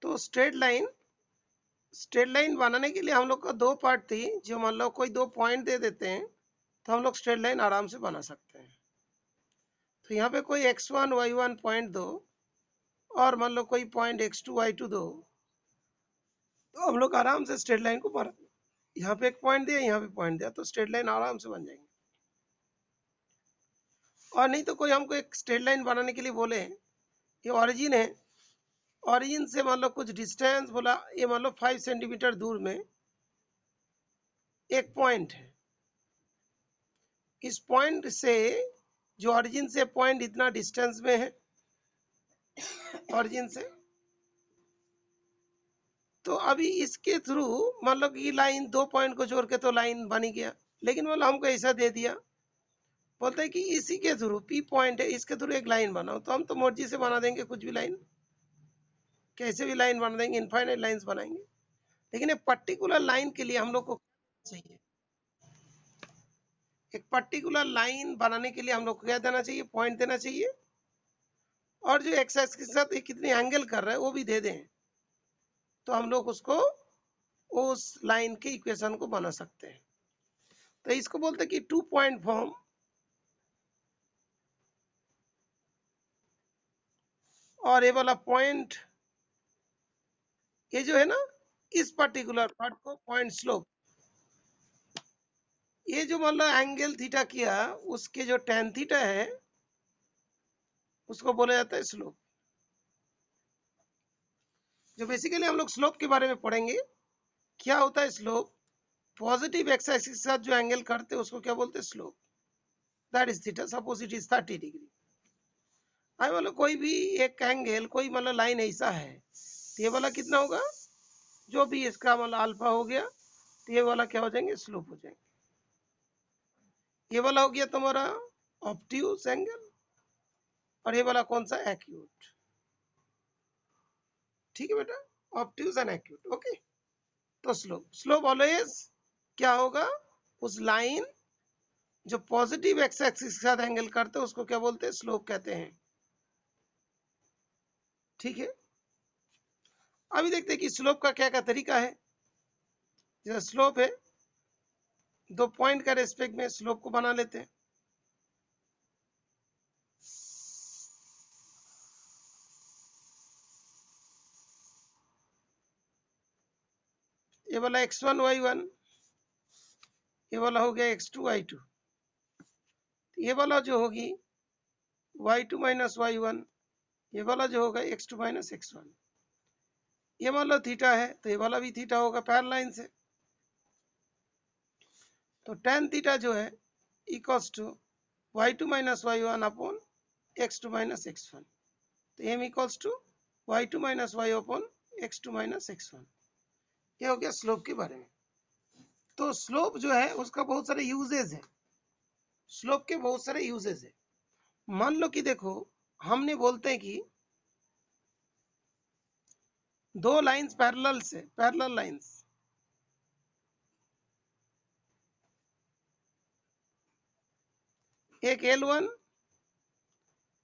तो straight line बनाने के लिए हम लोग का दो पार्ट थी। जो मान लो कोई दो पॉइंट दे देते हैं तो हम लोग स्ट्रेट लाइन आराम से बना सकते हैं। तो यहाँ पे कोई x1 y1 पॉइंट दो और मान लो कोई पॉइंट x2 y2 दो, तो हम लोग आराम से स्ट्रेट लाइन को बना, यहाँ पे एक पॉइंट दिया, यहाँ पे पॉइंट दिया, तो स्ट्रेट लाइन आराम से बन जाएंगे। और नहीं तो कोई हमको एक स्ट्रेट लाइन बनाने के लिए बोले ये ओरिजिन है, ओरिजिन से मान लो कुछ डिस्टेंस बोला, ये मान लो 5 सेंटीमीटर दूर में एक पॉइंट है। इस पॉइंट से जो ओरिजिन से पॉइंट इतना डिस्टेंस में है ओरिजिन से, तो अभी इसके थ्रू मान लो कि लाइन दो पॉइंट को जोड़ के तो लाइन बनी गया, लेकिन मतलब हमको ऐसा दे दिया, बोलते हैं कि इसी के थ्रू पी पॉइंट है, इसके थ्रू एक लाइन बनाओ, तो हम तो मर्जी से बना देंगे कुछ भी लाइन, कैसे भी लाइन बना देंगे, इनफाइनाइट लाइंस बनाएंगे। लेकिन एक पर्टिकुलर लाइन के लिए हम लोग को चाहिए, एक पर्टिकुलर लाइन बनाने के लिए हम लोग को क्या देना चाहिए, पॉइंट देना चाहिए, और जो एक्स एक्सिस के साथ कितनी एंगल कर रहा है वो भी दे दें, तो हम लोग उसको उस लाइन के इक्वेशन को बना सकते हैं। तो इसको बोलते हैं कि 2 पॉइंट फॉर्म। और ये वाला पॉइंट, ये जो है ना, इस पर्टिकुलर पार्ट को पॉइंट स्लोप, ये जो मान लो एंगल थीटा किया उसके जो टेन थीटा है उसको बोला जाता है स्लोप। जो बेसिकली हम लोग स्लोप के बारे में पढ़ेंगे, क्या होता है स्लोप, पॉजिटिव एक्स एक्सिस के साथ जो एंगल करते हैं उसको क्या बोलते हैं, slope. That is theta, suppose it is 30 degree. I मतलब कोई भी एक एंगल, कोई मतलब लाइन ऐसा है, तो ये वाला कितना होगा, जो भी इसका मतलब अल्फा हो गया, तो ये वाला क्या हो जाएंगे, स्लोप हो जाएंगे। ये वाला हो गया तुम्हारा ऑब्ट्यूज एंगल, और ये वाला कौन सा, एक्यूट। ठीक है बेटा, ऑब्ट्यूज एंड एक्यूट, ओके। तो स्लोप ऑलवेज क्या होगा, उस लाइन जो पॉजिटिव एक्स एक्सिस के साथ एंगल करते हैं उसको क्या बोलते हैं, स्लोप कहते हैं। ठीक है, अभी देखते हैं कि स्लोप का क्या क्या तरीका है। जैसे स्लोप है, दो पॉइंट का रेस्पेक्ट में स्लोप को बना लेते हैं। ये वाला x1 y1, ये वाला हो गया x2 y2, ये वाला जो होगी y2 माइनस y1, ये वाला जो होगा x2 माइनस x1। ये मान लो थीटा है तो ये वाला भी थीटा होगा पैरेलल लाइन से। तो tan थीटा जो है equals to y2 minus y1 upon x2 minus x1। तो m equals to y2 minus y upon x2 minus x1। ये हो गया स्लोप के बारे में। तो स्लोप जो है उसका बहुत सारे यूजेज है, स्लोप के बहुत सारे यूजेज है। मान लो कि देखो, हमने बोलते हैं कि दो लाइंस पैरेलल से, पैरेलल लाइंस, एक L1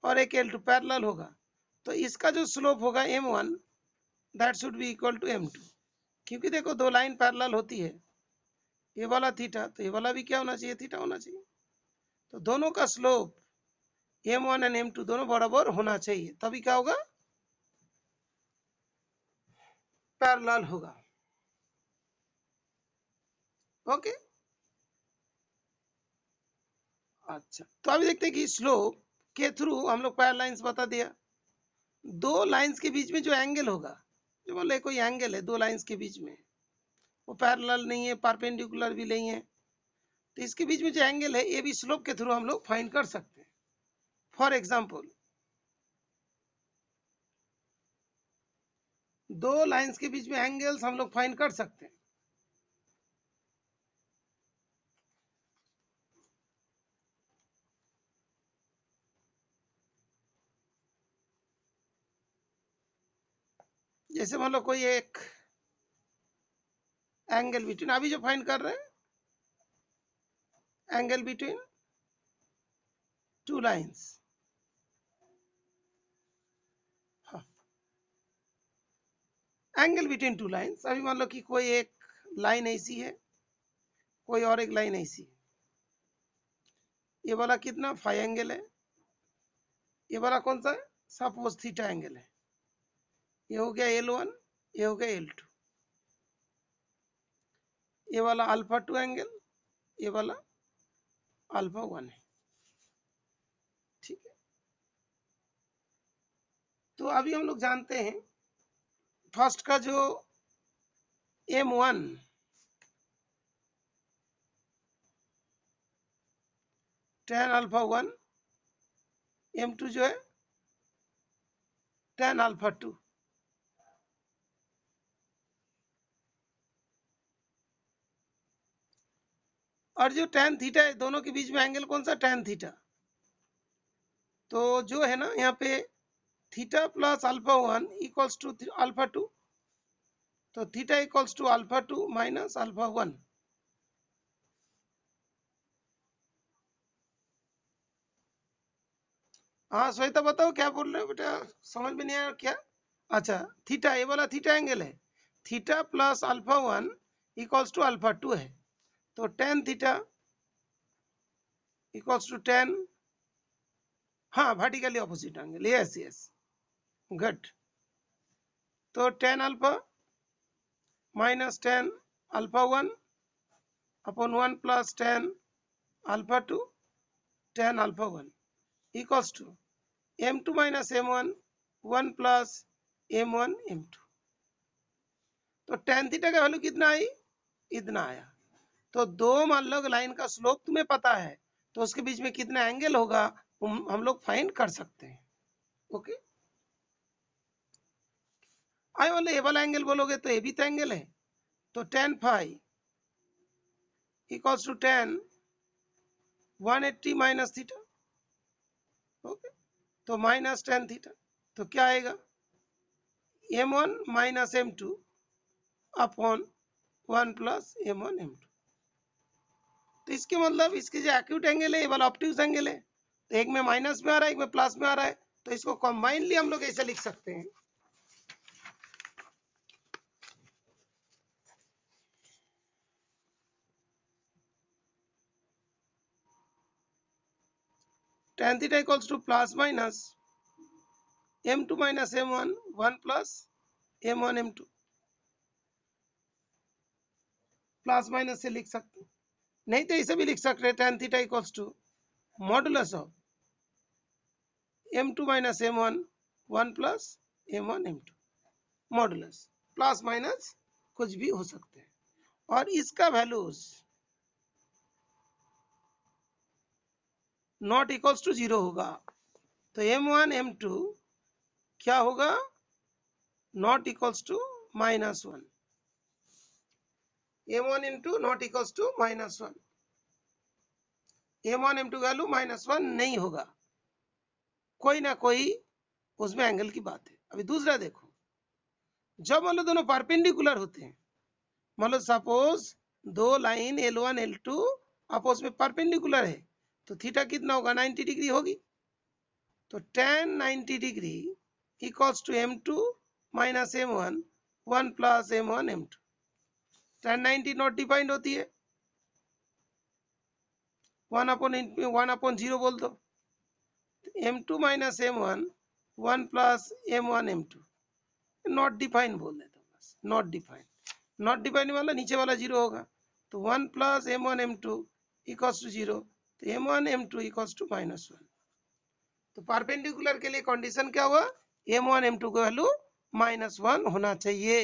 और एक L2 पैरेलल होगा, तो इसका जो स्लोप होगा m1 that should be equal to m2। क्योंकि देखो दो लाइन पैरेलल होती है, ये वाला थीटा तो ये वाला भी क्या होना चाहिए, थीटा होना चाहिए। तो दोनों का स्लोप m1 एंड m2 दोनों बराबर होना चाहिए, तभी क्या होगा, पैरेलल होगा। ओके, अच्छा तो अभी देखते हैं कि स्लोप के थ्रू हम लोग पैरेलल लाइंस बता दिया। दो लाइंस के बीच में जो एंगल होगा, जो बोले कोई एंगल है दो लाइंस के बीच में, वो पैरेलल नहीं है, परपेंडिकुलर भी नहीं है, तो इसके बीच में जो एंगल है ये भी स्लोप के थ्रू हम लोग फाइंड कर सकते हैं। फॉर एग्जाम्पल, दो लाइंस के बीच में एंगल्स हम लोग फाइंड कर सकते हैं। जैसे मान लो कोई एक एंगल बिटवीन, अभी जो फाइंड कर रहे हैं, angle between two lines, angle between two lines. अभी मान लो कि कोई एक लाइन ऐसी है, कोई और एक लाइन ऐसी है, ये वाला कितना फाई एंगल है, ये वाला कौन सा है, सपोज थीटा एंगल है, ये हो गया L1, ये हो गया L2, ये वाला अल्फा 2 एंगल, ये वाला अल्फा 1 है, ठीक है। तो अभी हम लोग जानते हैं फर्स्ट का जो M1 tan अल्फा 1, M2 जो है tan अल्फा 2, और जो tan थीटा है दोनों के बीच में एंगल कौन सा, tan थीटा। तो जो है ना यहाँ पे theta plus alpha 1 equals to alpha 2, तो theta equals to alpha 2 minus alpha 1। हाँ श्वेता बताओ क्या बोल रहे हो बेटा, समझ में नहीं आया क्या। अच्छा थीटा, ये वाला थीटा एंगल है, theta plus alpha 1 equals to alpha 2 है, तो tan theta equals to tan, हाँ vertically opposite angle, yes yes good. तो tan alpha minus tan alpha 1 upon 1 plus tan alpha 2 tan alpha 1 equals to m2 minus m1 1 plus m1 m2। तो tan theta का value कितना आई, इतना आया। तो दो मान लो लाइन का स्लोप तुम्हें पता है, तो उसके बीच में कितना एंगल होगा हम लोग फाइंड कर सकते हैं। ओके, आई वाले ए वाला एंगल बोलोगे तो ए भी तो एंगल है, तो tan phi equals to tan 180 minus theta. Okay, तो माइनस tan थीटा, तो क्या आएगा m1 minus m2 upon 1 plus m1 m2। तो इसके मतलब इसके जो एक्यूट एंगल है ये वाला ऑब्ट्यूज एंगल है, तो एक में माइनस में आ रहा है, एक में प्लस में आ रहा है, तो इसको कंबाइनली हम लोग ऐसे लिख सकते हैं, tan theta equals to plus minus m2 minus m1 1 plus m1 m2, plus minus से लिख सकते हैं, नहीं तो इसे भी लिख सकते हैं tan theta equals to modulus of m2 minus m1 1 plus m1 m2, modulus plus minus कुछ भी हो सकते हैं, और इसका वैल्यूज नॉट इक्वल्स टू 0 होगा, तो m1 m2 क्या होगा, not equals to -1, m1 m2 not equals to -1, m1 m2 value -1 नहीं होगा, कोई ना कोई उसमें एंगल की बात है। अभी दूसरा देखो, जब मान लो दोनों परपेंडिकुलर होते हैं, मान लो सपोज दो लाइन L1 L2 आपस में परपेंडिकुलर है, तो थीटा कितना होगा 90 डिग्री होगी, तो tan 90 degree equals to m2 minus m1 1 plus m1 m2। tan 90 not defined होती है, 1/0 बोल दो, m2 minus m1 1 plus m1 m2, not defined बोल देता हूँ बस, नॉट डिफाइंड, नॉट डिफाइंड वाला नीचे वाला 0 होगा, तो 1 plus m1 m2 equals to 0, तो m1 m2 इक्वल्स टू -1। तो परपेंडिकुलर के लिए कंडीशन क्या हुआ, m1 m2 का वैल्यू -1 होना चाहिए।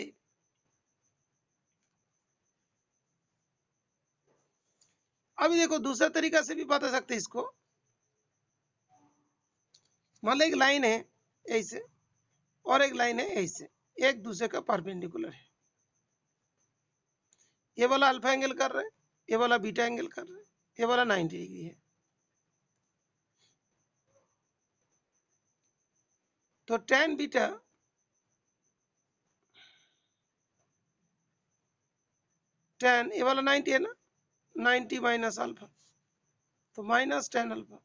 अभी देखो दूसरा तरीका से भी बता सकते हैं इसको, मान लो एक लाइन है ऐसे और एक लाइन है ऐसे, एक दूसरे का परपेंडिकुलर है, ये वाला अल्फा एंगल कर रहा है, ये वाला बीटा एंगल कर रहा है, ये वाला 90 डिग्री है, तो tan बीटा tan, ये वाला 90 है ना, 90 माइनस अल्फा, तो minus tan alpha,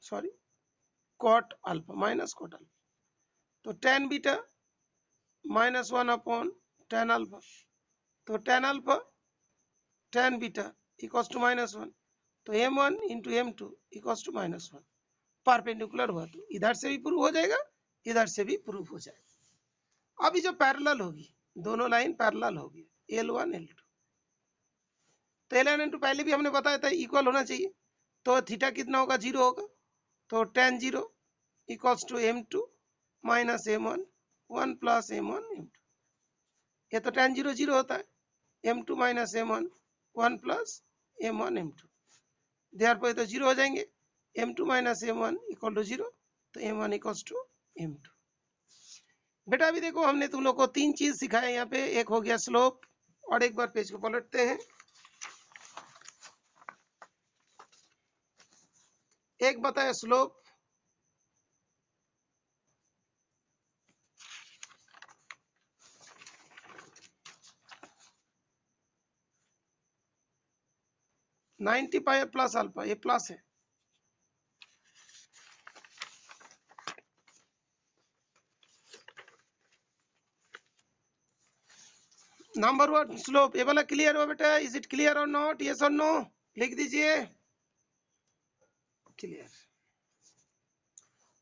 sorry cot alpha, minus cot alpha, तो tan beta -1 upon tan alpha, तो tan alpha tan beta equals to -1, तो m1 into m2 equals to -1। Perpendicular हुआ तो इधर से भी प्रूव हो जाएगा, इधर से भी प्रूव हो जाएगा। अभी जो पैरेलल होगी, दोनों लाइन पैरेलल होगी, L1 L2, तो L1 L2 पहले भी हमने बताया था इक्वल होना चाहिए, तो थीटा कितना होगा, 0 होगा, तो tan 0 equals to m2 minus m1 1 plus m1 m2, ये तो tan 0 0 होता है, m2 minus m1 1 plus m1 m2, therefore तो 0 हो जाएंगे, m2 minus m1 equal to 0, तो m1 इक्वल्स टू m2। बेटा अभी देखो हमने तुम लोग को 3 चीज सिखाया यहाँ पे, एक हो गया स्लोप, और एक बार पेज को पलटते हैं, एक बताया slope, ninety pi plus alpha, ये प्लस है, नंबर वन स्लोप, ये वाला क्लियर हो बेटा, इज इट क्लियर और नॉट, यस और नो, लिख दीजिए clear.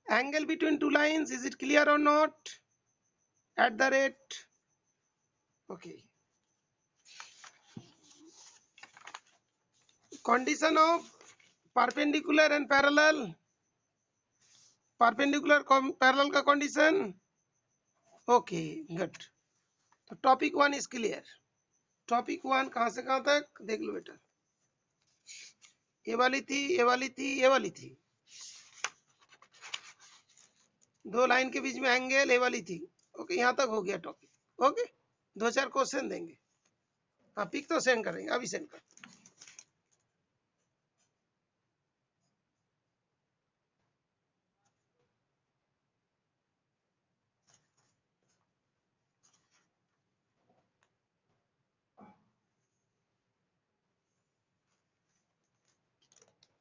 Angle between two lines, is it clear और not, at the rate, okay. Condition of perpendicular and parallel, perpendicular parallel का कंडीशन, ओके गुड। तो टॉपिक 1 इज क्लियर। टॉपिक 1 कहां से कहां तक देख लो बेटा, ये वाली थी, ये वाली थी, ये वाली थी, दो लाइन के बीच में एंगल, ये वाली थी, ओके, यहां तक हो गया टॉपिक, ओके। 2-4 क्वेश्चन देंगे, हाँ पिक तो सेंड करेंगे, अभी सेंड कर।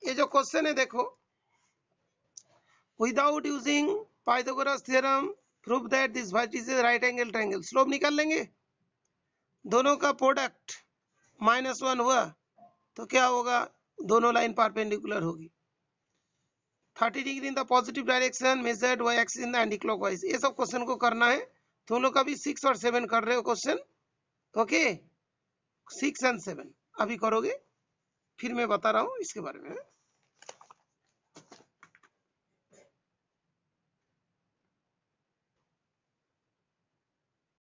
ये जो क्वेश्चन है देखो, without using Pythagoras theorem prove that this vertex is right angle triangle, slope निकाल लेंगे, दोनों का प्रोडक्ट -1 हुआ तो क्या होगा, दोनों लाइन परपेंडिकुलर होगी, 30 degree in the positive direction, measured y axis in the anti clockwise, ये सब क्वेश्चन को करना है। तुम लोग अभी 6 और 7 कर रहे हो क्वेश्चन, ओके, 6 एंड 7 अभी करोगे, फिर मैं बता रहा हूँ इसके बारे में।